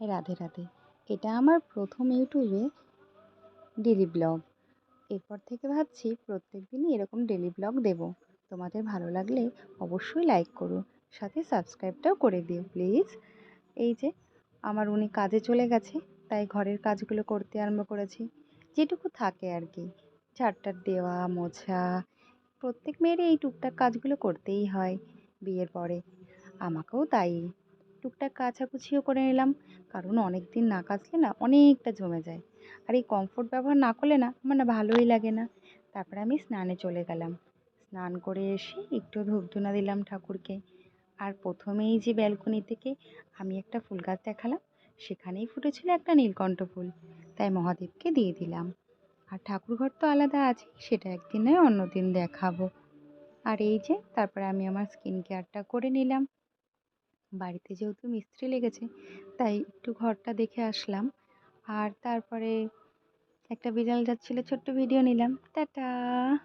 রাধে রাধে। এটা আমার প্রথম ইউটিউবে ডেলি ব্লগ। এরপর থেকে ভাবছি প্রত্যেক দিনই এরকম ডেলি ব্লগ দেব। তোমাদের ভালো লাগলে অবশ্যই লাইক করো, সাথে সাবস্ক্রাইবটাও করে দিও প্লিজ। এই যে আমার উনি কাজে চলে গেছে, তাই ঘরের কাজগুলো করতে আরম্ভ করেছি, যেটুকু থাকে আর কি। ঝাড়টার দেওয়া, মোছা, প্রত্যেক মেয়েরই এই টুকটাক কাজগুলো করতেই হয় বিয়ের পরে। আমাকেও তাই। টুকটাক কাচাকুচিও করে নিলাম, কারণ অনেক দিন না কাচলে না অনেকটা জমে যায়। আর এই কমফোর্ট ব্যবহার না করলে না আমার না ভালোই লাগে না। তারপরে আমি স্নানে চলে গেলাম। স্নান করে এসে একটু ধূপধুনা দিলাম ঠাকুরকে। আর প্রথমেই যে ব্যালকনি থেকে আমি একটা ফুল গাছ দেখালাম, সেখানেই ফুটেছিল একটা নীলকণ্ঠ ফুল, তাই মহাদেবকে দিয়ে দিলাম। আর ঠাকুরঘর তো আলাদা আছে, সেটা একদিন নয় অন্যদিন দেখাবো। আর এই যে তারপরে আমি আমার স্কিন কেয়ারটা করে নিলাম। বাড়িতে যেহেতু মিস্ত্রি লেগেছে, তাই একটু ঘরটা দেখে আসলাম। আর তারপরে একটা বিড়াল যাচ্ছিল, ছোট্ট ভিডিও নিলাম। টাটা।